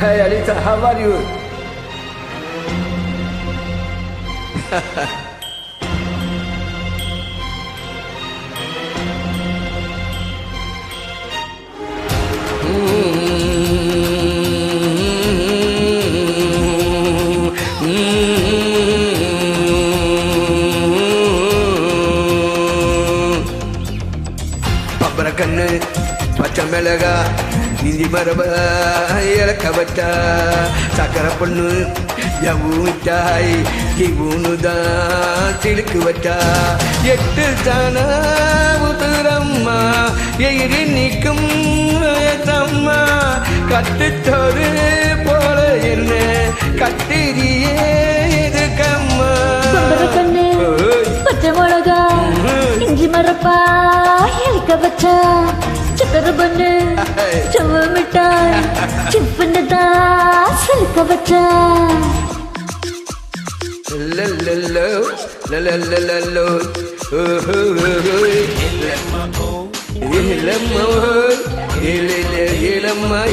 Hey Alisa, how are you? பம்பரக்கண்ணு பச்சை மிளகா இந்தி மரப இலக்க வச்சா சக்கரை பொண்ணு ஜவு மிட்டாய் ஜீவனுதான் சிலுக்கு வச்சா எட்டு தான உதுரம்மா எயிரி நிற்கும் தம்மா கட்டுச்சோறு போல என்ன கட்டிரியே இருக்கம்மா பச்சை மிளகா இஞ்சி மரப்பா இலக்க வச்சா சக்கரை பொண்ணு ஜவு மிட்டாய் ஜீவனுதான் சிலுக்க வச்சா லல்லல்லோ லல்லல்லோ இலம்மா இலம்மா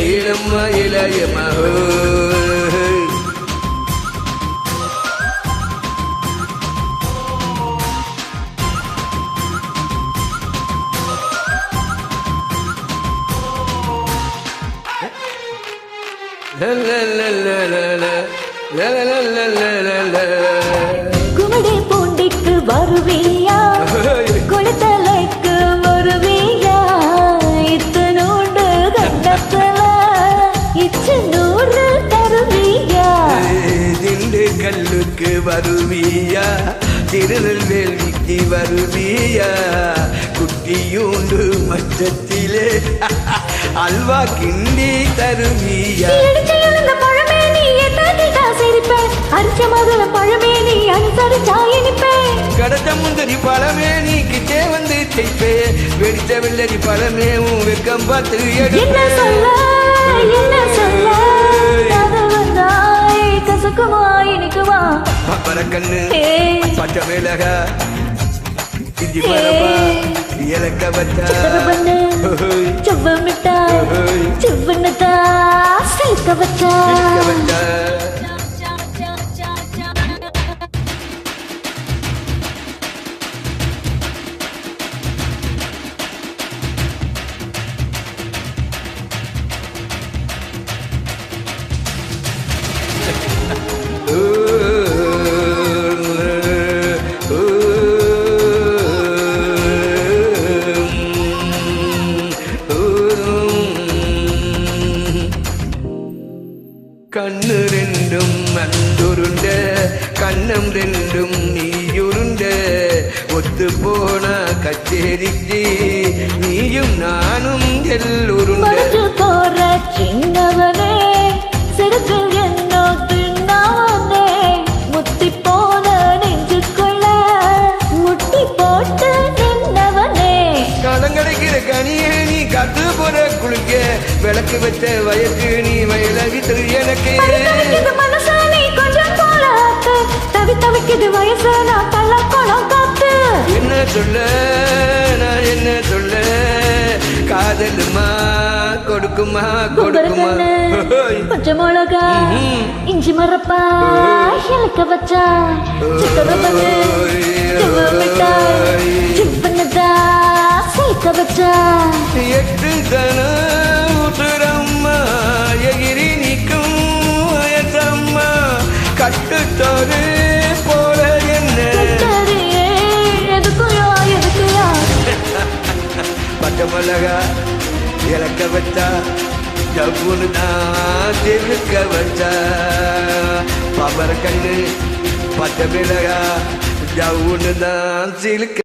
இலம்மா இளையம்மா குமடி பூண்டிக்கு வருவியா குளத்தலைக்கு வருவியா இத்தனோண்டு கண்டத்துல இச்சனூறு தருவியா திண்டு கல்லுக்கு வருவியா திருநெல்வேலிக்கு வருவியா குட்டியூண்டு மச்சத்திலே அல்வா கிண்டி தருவியா பழமே நீ சிரிப்பேன் அரிச்ச மதுர பழமே நீ அனுசரிச்சா இனிப்பேன் கடத்த முந்தரி பழமே நீ கிட்டே வந்து தைப்பே வெடிச்ச வெள்ளரி பழமே உன் வெக்கம் பார்த்து என்ன சொல்ல கசக்குமா இனிக்குமா பம்பரக்கண்ணு பச்சை மிளகா இஞ்சி மரபா இலக்க வச்சா செவ்வ மிட்டாய் செவ்வனதா சிலுக்க வச்சா கண்ணு ரெண்டும் அந்துருண்ட கண்ணம் ரெண்டும் நீயுருண்ட ஒத்து போன கச்சேரிக்கு நீயும் நானும் எல்லுருண்ட போற சின்னவனே சிறுத்தில் என்ன தின்னவனே முத்தி போன நெஞ்சுக்குள்ள முட்டி போட்டு நின்னவனே காலங்கடைக்கிற கனியே நீ காத்து போற குளிக்க விளக்கு வச்ச வயக்கு நீ வயலகிட்டு எனக்கு மனசானி கொஞ்சம் போல தவிக்குது வயசு நான் தள்ள குளம் காத்து என்ன சொல்ல நான் என்ன சொல்ல காதலுமா கொடுக்குமா கொடுக்குமா பச்சை மிளகா இஞ்சி மரப்பா இலக்க வச்சா சக்கரை மிட்டாய் சிப்பனதா சிலுக்க வச்சா எட்டு தன உசுரம்மா எகிரி நிற்கும் வயசம்மா கட்டுத்தோறு போல என்ன எதுக்குயா பச்சை மிளகா இலக்க வச்சா ஜவுன்னு தான் திருக்க வச்சா பம்பரக்கண்ணு பச்சை மிளகா ஜவுன்னு தான் சிலுக்க